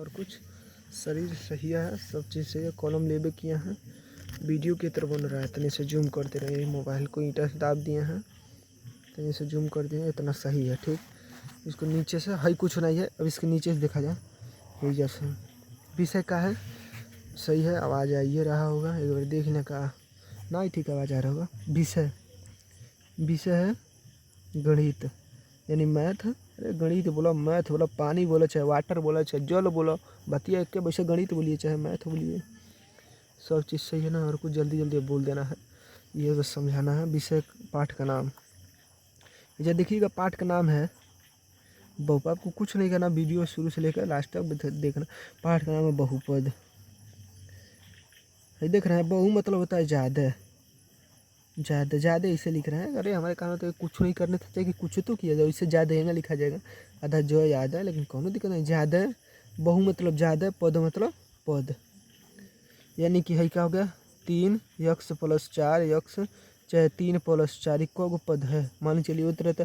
और कुछ शरीर सही है, सब चीज़ सही है। कॉलम लेबे किया है, वीडियो की तरह बन रहा है। इतने से जूम करते रहे, मोबाइल को ईंटा से दाब दिए हैं, इतने से जूम कर दिए, इतना सही है। ठीक, इसको नीचे से हाई कुछ नहीं है। अब इसके नीचे से देखा जाए, यही जैसे विषय का है, सही है। आवाज़ आ ये रहा होगा, एक बार देखने का ना, ठीक आवाज़ आ रहा होगा। विषय विषय है गणित, यानी मैथ। अरे गणित बोला, मैथ बोला, पानी बोला, चाहे वाटर बोला, चाहे जल बोला, बतिया एक के वैसे गणित बोलिए चाहे मैथ बोलिए, सब चीज़ सही है ना। और कुछ जल्दी जल्दी बोल देना है, ये बस समझाना है। विषय पाठ का नाम, ये देखिएगा, पाठ का नाम है बहुपद। आपको कुछ नहीं करना, वीडियो शुरू से लेकर लास्ट तक देखना। पाठ का नाम है बहुपद। ये देख रहे हैं, बहु मतलब होता है ज़्यादा, ज़्यादा ज़्यादा इसे लिख रहे हैं। अरे हमारे काम में तो कुछ नहीं करने था, चाहिए कि कुछ तो किया जाए, इससे ज़्यादा यहाँ लिखा जाएगा। आधा जो याद है, लेकिन कौन दिक्कत नहीं। ज़्यादा, बहु मतलब ज़्यादा, पद मतलब पद, यानी कि है क्या हो गया, 3x + 4x, चाहे 3 + 4 इक्को गो पद है। मान चलिए उस तरह तो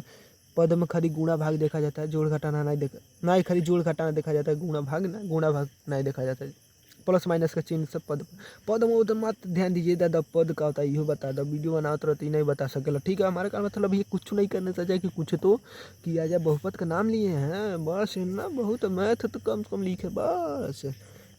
पद में खाली गुणा भाग देखा जाता है, जोड़ घटाना नहीं देखा, ना ही खाली जोड़ घटाना देखा जाता है, गुणा भाग नहीं देखा जाता है। प्लस माइनस का चिन्ह सब पद में उधर मत ध्यान दीजिए दादा। पद का होता है इहो बता दो, वीडियो बनाते रहते नहीं बता सकेला। ठीक है, हमारे का मतलब ये कुछ नहीं करने से कि कुछ तो किया जाए। बहुपद का नाम लिए हैं बस ना, बहुत मैथ तो कम से कम लिखे बस।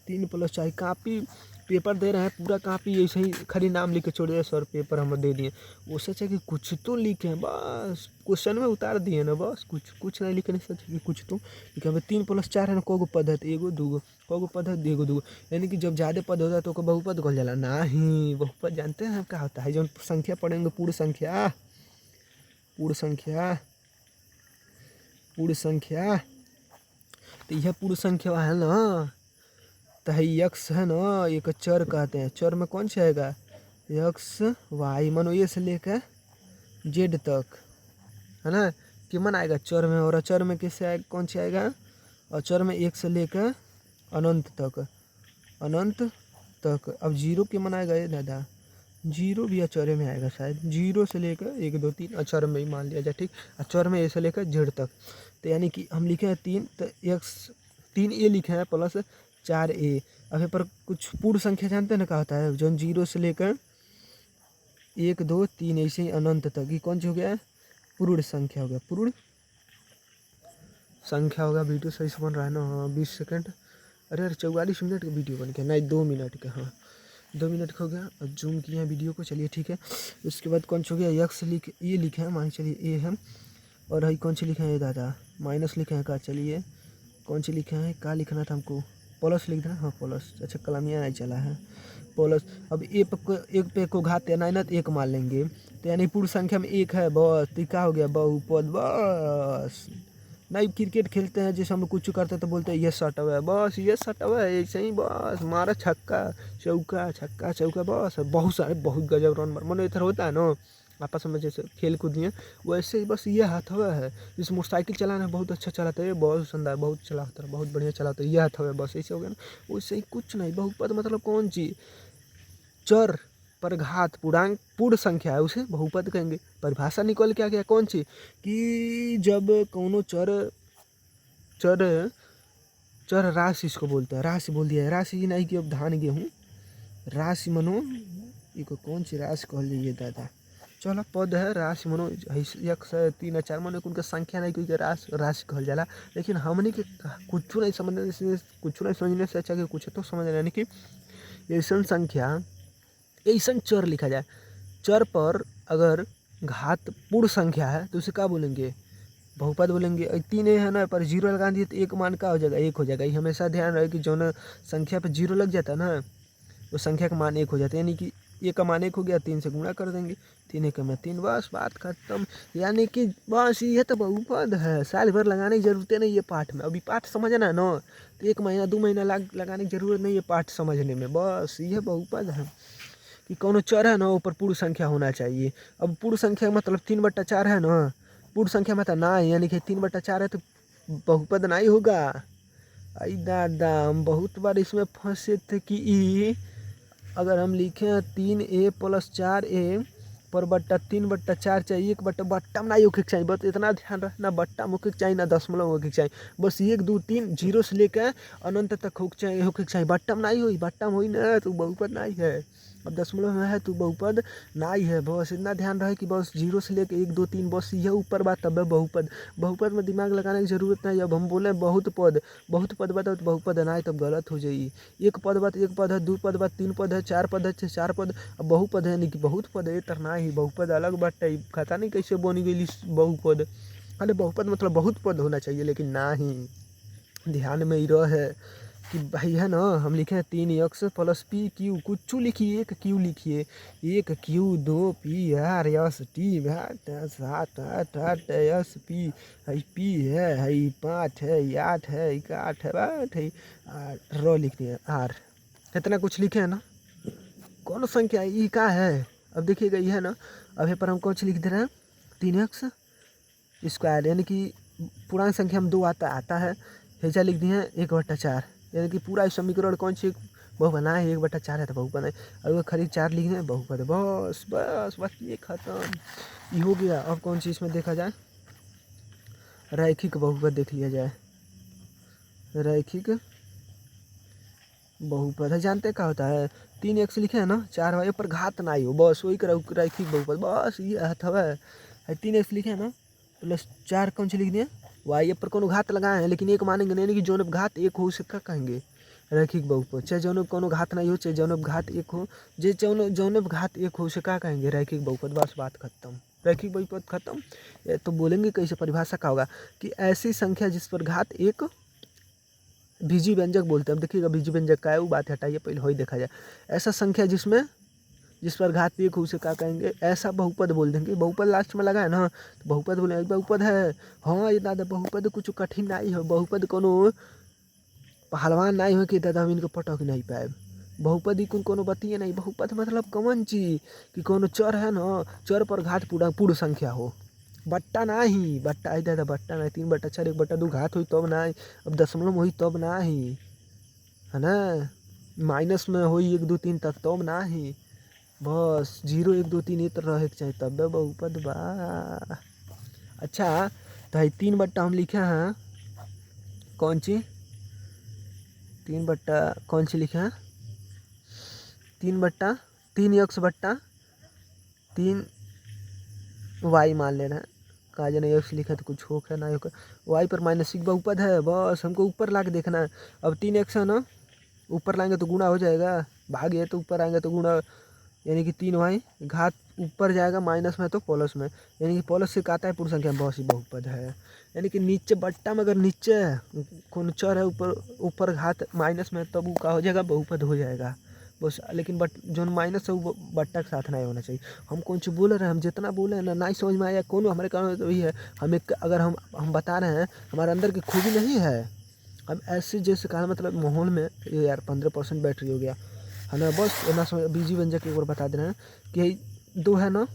3 + 4 कापी पेपर दे रहे हैं, पूरा कापी ऐसे ही खाली नाम लिख के छोड़ दिया सर, पेपर हम दे दिए। वो सोचा कि कुछ तो लिखे हैं बस, क्वेश्चन में उतार दिए ना बस, कुछ नहीं लिखने से कि कुछ तो लिखे। अब 3 + 4 है ना, कोगो पद है, एगो दूगो, कोगो पद है, एगो दूगो, यानी कि जब ज़्यादा पद होता है तो ओको बहुपद कहल जाला। नहीं, बहुपद जानते हैं क्या होता है, जब संख्या पढ़ेंगे, पूर्ण संख्या, पूर्ण संख्या, पूर्ण संख्या, तो यह पूर्ण संख्या है ना, तो है यक्स है ना, एक चर कहते हैं। चर में कौन सा आएगा, यक्स वाई, मानो ये से लेकर जेड तक है ना, कि मन आएगा चर में। और अचर में किससे आएगा, कौन सा आएगा, अचर में 1 से लेकर अनंत तक, अनंत तक। अब जीरो के मन आएगा ये दादा, जीरो भी अचर में आएगा शायद, 0 से लेकर 1 2 3 अचर में ही मान लिया जाए। ठीक, अचर में ए से लेकर जेड तक, तो यानी कि हम लिखे हैं 3, तो एक्स 3a लिखे हैं प्लस 4a। अब पर कुछ पूर्ण संख्या जानते हैं ना क्या होता है, जो 0 से लेकर 1 2 3 ऐसे ही अनंत तक, ये कौन सा हो गया, पूर्ण संख्या हो गया, पूर्ण संख्या होगा। वीडियो सही से बन रहा है ना, हाँ 20 सेकंड, अरे 44 मिनट का वीडियो बन गया, नहीं 2 मिनट का, हाँ 2 मिनट का हो गया। और जूम किए हैं वीडियो को, चलिए ठीक है। उसके बाद कौन सा हो गया, यक्स ये लिखे हैं, मान चलिए ए है। और है कौन सी लिखे हैं ये दादा, माइनस लिखे हैं का, चलिए कौन सी लिखे हैं, क्या लिखना था हमको, प्लस लिख देना, हाँ प्लस, अच्छा कलमिया नहीं चला है, प्लस। अब एक पे को घात है ना, तो 1 मान लेंगे, तो यानी पूर्ण संख्या में 1 है बस, तो क्या हो गया, बहुपद बस। नहीं क्रिकेट खेलते हैं, जैसे हम कुछ करते हैं तो बोलते हैं ये शॉट हुआ है, बस ये शॉट हुआ है, ऐसे ही बस मारा, छक्का चौका, छक्का चौका, बस। बहुत सारे, बहुत गजब रन मानो इधर होता है ना आपस में, जैसे खेल कूद दिए वैसे ही, बस ये हाथ हुआ है। जैसे मोटरसाइकिल चलाना बहुत अच्छा चलाता है, बहुत शानदार, बहुत चलाता है, बहुत बढ़िया चलाता है, ये हाथ हुआ है, बस ऐसे हो गया ना। वैसे ही कुछ नहीं, बहुपद मतलब कौन चीज़, चर पर घात पूर्णांक पूर्ण संख्या है, उसे बहुपद कहेंगे। परिभाषा निकल के आ गया कौन सी, कि जब कोनो चर चर चर राशि इसको बोलते हैं, राशि बोल दिया है, राशि नहीं कि अब धान गेहूँ, राशि मनो इको कौन सी राशि कहल जाइए दादा, चलो पद है, राशि मनो 1 से 3 4 मनो उनका संख्या नहीं, कोई राशि कहल जाला। लेकिन हमने के कुछ नहीं समझने से, कुछ नहीं समझने से अच्छा कि कुछ तो समझ, यानी कि ऐसा संख्या, ऐसा चर लिखा जाए, चर पर अगर घात पूर्ण संख्या है तो उसे क्या बोलेंगे, बहुपद बोलेंगे। 3 है ना, पर 0 लगा दिए तो 1 मान का हो जाएगा, 1 हो जाएगा। ये हमेशा ध्यान रहे कि जो ना संख्या पर 0 लग जाता है ना, वो संख्या का मान 1 हो जाता है, यानी कि 1 का मान 1 हो गया, 3 से गुणा कर देंगे, 3 1 में 3, बस बात खत्म। यानी कि बस ये तो बहुपद है, साल भर लगाने की जरूरत नहीं है पाठ में। अभी पाठ समझना है ना, तो 1 महीना 2 महीना लगाने की जरूरत नहीं है पाठ समझने में, बस ये बहुपद है कि कौनो चर है ना, ऊपर पूर्ण संख्या होना चाहिए। अब पूर्ण संख्या मतलब 3/4 है ना, पूर्ण संख्या मतलब ना, यानी कि 3/4 है तो बहुपद नहीं होगा। आई दादा, हम बहुत बार इसमें फंसे थे कि अगर हम लिखें 3a + 4a पर बट्टा 3/4 चाहिए, 1 बट्टा में नहीं होके चाहिए। बस इतना ध्यान रखना, बट्टा में होके चाहिए ना दशमलव होके चाहिए। बस 1 2 3 जीरो से लेकर अनंत तक होके चाहिए। बट्टा में नहीं हुई, बट्टा में हुई ना तो बहुपद नहीं है। अब दशमलव में है तो बहुपद नहीं है। बस इतना ध्यान रहे कि बस जीरो से लेकर 1 2 3 बस यह ऊपर बात, तब है बहुपद। बहुपद में दिमाग लगाने की जरूरत नहीं। अब हम बोले बहुत पद बताओ तो बहुपद है, नहीं तब गलत हो जाएगी। एक पद बात 1 पद है, 2 पद बात 3 पद है, 4 पद है 4 पद। अब बहुपद है नहीं कि बहुत पद है तरना ही। बहुपद अलग बात है, खाता नहीं कैसे बनी गई बहुपद। अरे बहुपद मतलब बहुत पद होना चाहिए, लेकिन ना ही ध्यान में ही रहे कि भाई है ना हम लिखे हैं 3x + p q, कुछ लिखिए, 1 q लिखिए, 1 q 2 p r s t 7 8 s p है, p है 5 है 8 है 8 है 8 है r लिख दिए r। इतना कुछ लिखे है ना। कौन संख्या है ये क्या है? अब देखिएगा ये है ना। अब यहाँ पर हम कौन सी लिख दे रहे हैं 3x स्क्वायर, यानी कि पूर्ण संख्या में 2 आता है। हेजा लिख दिए हैं 1/4, यानी कि पूरा समीकरण कौन सी बहुपद है 1/4 है तो बहुपद है। अगर खाली 4 लिख दें बहुपद है। बस बस बस ये खत्म, ये हो गया। अब कौन सी इसमें देखा जाए, रैखिक बहुपद देख लिया जाए। रैखिक बहुपद है, जानते क्या होता है? 3x लिखे है ना, 4y पर घात ना ही हो, बस वही करो रैखिक बहुपद। बस ये है 3x लिखे है ना +4 कौन सी लिख दिए y पर कोनो घात लगाए हैं, लेकिन एक मानेंगे नहीं कि जौन घात 1 हो उसका कहेंगे रैखिक बहुपद। चाहे जौन कोनो घात नहीं हो, चाहे जौन घात 1 हो, जे जौन घात 1 हो उसे क्या कहेंगे रैखिक बहुपद। बस बात खत्म, रैखिक बहुपद खत्म। तो बोलेंगे कैसे, परिभाषा क्या होगा कि ऐसी संख्या जिस पर घात 1 बीजी व्यंजक बोलते हैं। अब देखिएगा बीजी व्यंजक का है, वो बात हटाइए, पहले वही देखा जाए। ऐसा संख्या जिस पर घात 1 हो उसे क्या कहेंगे, ऐसा बहुपद बोल देंगे। बहुपद लास्ट में लगा है ना तो बहुपद बोलेंगे, बहुपद है। हाँ ये दादा बहुपद कुछ कठिन नहीं है, बहुपद कोनो पहलवान नहीं हो कि दादा हम इनको पटक नहीं पाए। बहुपद ही कोनो बतिए नहीं। बहुपद मतलब कौन चीज कि कोनो चर है ना, चर पर घात पूर्ण संख्या हो। बट्टा नहीं, बट्टा है दादा, बट्टा नहीं। 3/4 1/2 घात हुई तब नहीं, अब दशमलव हुई तब नहीं है ना, माइनस में हुई 1 2 3 तक तब नहीं। बस 0 1 2 3 ये तो रहे के चाहिए तब बहुपद बा। अच्छा तो 3 हम लिखे हैं कौन सी 3 कौन सी लिखे हैं 3x बट्टा 3y मान ले रहे हैं। कहा जाने x लिखा तो कुछ होगा ना होगा, y पर -1 बहुपद है। बस हमको ऊपर ला के देखना है। अब 3x है ना, ऊपर लाएंगे तो गुणा हो जाएगा, भाग है तो ऊपर आएंगे तो गुणा, यानी कि 3y घात ऊपर जाएगा माइनस में तो प्लस में, यानी कि प्लस से आता है पूर्ण संख्या। बस ही बहुपद है। यानी कि नीचे बट्टा में अगर नीचे कौन चर है ऊपर घात माइनस में तब वो का हो जाएगा बहुपद हो जाएगा। बस लेकिन जो माइनस है वो बट्टा के साथ नहीं होना चाहिए। हम कौन सी बोल रहे हैं, हम जितना बोले हैं ना नहीं समझ में आया कौन हमारे कारण तो वही है। हम एक अगर हम बता रहे हैं हमारे अंदर की खूबी नहीं है। अब ऐसे जैसे कहा मतलब माहौल में ये यार 15% बैटरी हो गया है ना। बस ना समझ, बीजी व्यंजक एक बार बता दे रहे हैं कि 2 है ना,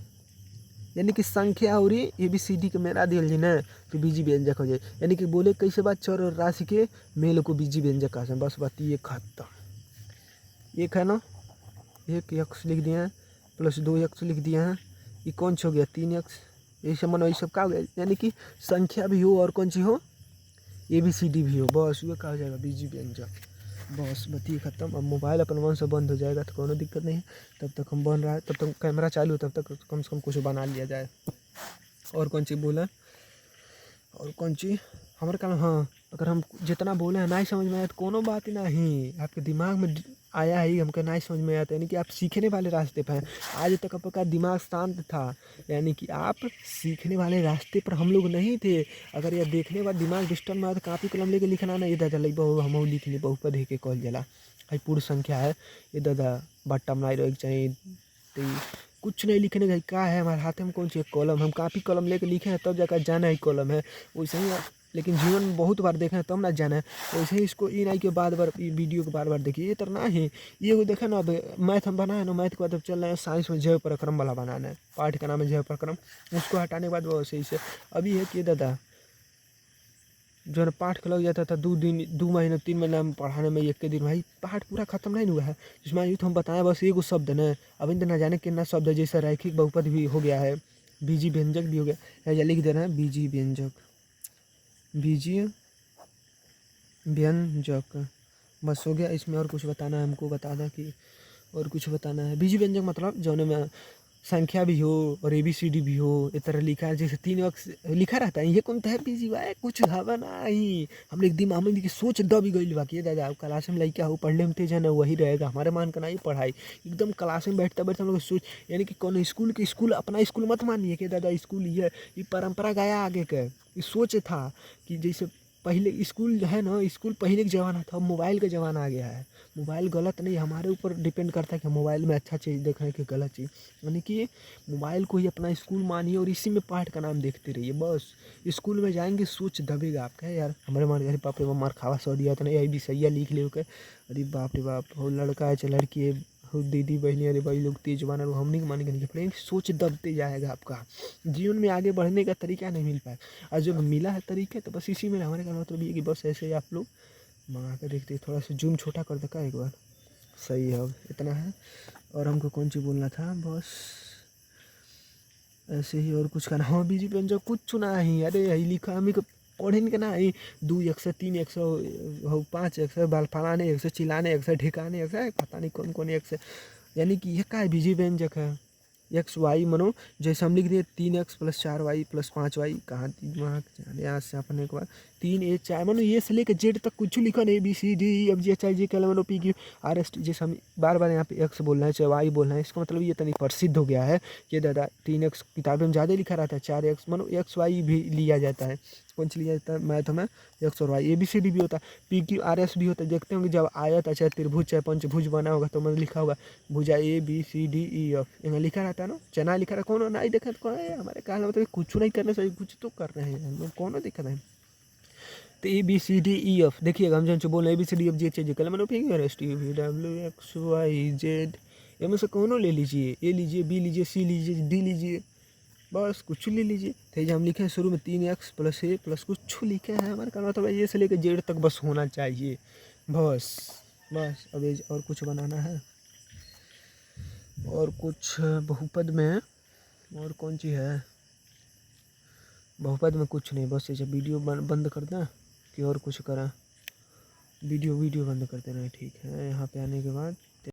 यानी कि संख्या और ABCD के मेरा दिल जी ना तो बीजी व्यंजक हो जाए। यानी कि बोले कैसे बात, चर और राशि के मेल को बीजी व्यंजक कहा जाए। बस बात ये खत्म। एक है ना, 1x लिख दिए हैं +2x लिख दिए हैं, ये कौन सा हो गया 3x। ये सब मानो ये सब क्या हो गया, यानी कि संख्या भी हो और कौन सी हो ABCD भी हो। बस ये कहा जाएगा बीजी व्यंजक। बस बतिए खत्म। अब मोबाइल अपन मन से बंद हो जाएगा तो कोनो दिक्कत नहीं है। तब तक हम बन रहा है, तब तक कैमरा चालू है, तब तक कम से कम कुछ बना लिया जाए। और कौन चीज़ बोला, और कौन चीज़ हमारे कारण। हाँ अगर हम जितना बोले हैं नहीं समझ में आया तो कोनो बात नहीं, आपके दिमाग में आया ही हमको नहीं समझ में आया तो यानी कि आप सीखने वाले रास्ते पर हैं। आज तक आपका दिमाग शांत था, यानी कि आप सीखने वाले रास्ते पर हम लोग नहीं थे। अगर यह देखने बाद दिमाग डिस्टर्ब में आया तो कापी कलम लेके लिखना ना, ये दादा लई बहु हम लिख ली बहुपद है के कॉल जला भाई पूर्ण संख्या है, ये दादा बट्टा में नहीं रहे चाहिए तो कुछ नहीं लिखने का क्या है हमारे हाथ में कौन सी कॉलम, हम कापी कलम लेके लिखे हैं तब जाकर जाना ही कॉलम है वैसे ही। लेकिन जीवन में बहुत बार देखे हैं तब ना जाना है वैसे ही। इसको ई नहीं कि बार वीडियो को बार देखिए, ये तो ना है ये वो देखे ना। अब मैथ हम बनाए ना, मैथ के बाद अब चल रहे हैं साइंस में जैव पराक्रम वाला बनाना है, पाठ का नाम है जैव पराक्रम। उसको हटाने के बाद वो सही से अभी है कि दादा जो है ना पाठ लग जाता था 2 महीने 3 महीना में पढ़ाने में, एक के दिन भाई पाठ पूरा खत्म नहीं हुआ है। जिसमें आयु तो हम बताएं बस एगो शब्द न, अभी तो ना जाने कितना शब्द है, जैसे रैखिक बहुपद भी हो गया है, बीजी व्यंजक भी हो गया, या लिख दे रहे हैं बीजी व्यंजक, बीजी व्यंजक बस हो गया। इसमें और कुछ बताना है हमको, बता दें कि और कुछ बताना है। बीजी व्यंजक मतलब जौन में संख्या भी हो और ABCD भी हो, इस तरह लिखा है, जैसे 3 अक्षर लिखा रहता है, ये कौन है बीजी भाई कुछ हवा नहीं, हम लोग दिमाग में की सोच दब गई बाकी दादा। क्लास में लड़का हो पढ़ने में तेज है ना, वही रहेगा हमारे मान का नहीं पढ़ाई, एकदम क्लास में बैठते बैठते हम लोग सोच, यानी कि कौन स्कूल अपना स्कूल मत मानिए कि दादा स्कूल ये परंपरा गया आगे के, ये सोच था कि जैसे पहले स्कूल है ना, स्कूल पहले का ज़माना था, अब मोबाइल का ज़माना आ गया है। मोबाइल गलत नहीं, हमारे ऊपर डिपेंड करता है कि मोबाइल में अच्छा चीज़ देख रहे हैं कि गलत चीज़, यानी कि मोबाइल को ही अपना स्कूल मानिए और इसी में पाठ का नाम देखते रहिए बस। स्कूल में जाएंगे सोच दबेगा आपका यार, हमारे मान अरे बाप रे मार खावा सौ दिया था ना, यही भी सही है लिख ले के, अरे बाप रे बाप, हो लड़का है चाहे लड़की है, हो दीदी बहनी, अरे भाई लोग तेज बना, हम नहीं मानेंगे नहीं पड़ेगा, सोच दबते जाएगा आपका, जीवन में आगे बढ़ने का तरीका नहीं मिल पाए। और जब मिला है तरीका तो बस इसी में हमारे का मतलब ये कि बस ऐसे ही आप लोग मंगा कर देखते, थोड़ा सा जूम छोटा कर देगा एक बार, सही है अब इतना है। और हमको कौन सी बोलना था, बस ऐसे ही और कुछ करना, हाँ बीजी व्यंजक कुछ नहीं, अरे यही लिखा हमें को पढ़े नहीं करना है, 2 100 3 100 हो 5 100 बाल फलाने 100 चिलाने 100 ठिकाने 100 पता नहीं कौन कौन 100, यानी कि यह का बीजी व्यंजक है। XY मनो जैसे हम लिख दिए 3x + 4y + 5y, कहाँ दिमाग जाने यहाँ से अपने के बाद 3A 4 मनो ये से लेकर जेड तक कुछ लिखा नहीं, ABCDEFGHIJKLMNOPQRST, जैसे हम बार बार यहाँ पे x बोलना है चाहे y बोलना है, इसका मतलब ये तनी प्रसिद्ध हो गया है कि दादा 3x किताबें में ज़्यादा लिखा रहता है, 4x मनो XY भी लिया जाता है, कौन सी लिया जाता है मैथ में x और y, ABCD भी होता है, PQRS भी होता है, देखते होंगे जब आयत चाहे त्रिभुज चाहे पंचभुज बना होगा तो मतलब लिखा होगा भुजा ABCDEF, यहाँ लिखा रहता है ना, चना लिखा रहा कौन नहीं देखा तो कौन है हमारे कहना मतलब कुछ नहीं करना चाहिए, कुछ तो कर रहे हैं हम लोग, कौन दिक्कत है। तो ABCDEF देखिएगा, हम जो बोल रहे हैं ABCDEFGHIJ कल मैंने PQRSTUVWXYZ, इनमें से कौन ले लीजिए, A लीजिए B लीजिए C लीजिए D लीजिए, बस कुछ ले लीजिए। तो जो हम लिखे हैं शुरू में 3x + A + कुछ लिखे हैं, हमारे कहना मतलब ये से लेकर जेड तक बस होना चाहिए बस। अब ये और कुछ बनाना है, और कुछ बहुपद में और कौन सी है, बहुपद में कुछ नहीं, बस ये वीडियो बंद कर दें कि और कुछ करें, वीडियो बंद कर देना है ठीक है। यहाँ पे आने के बाद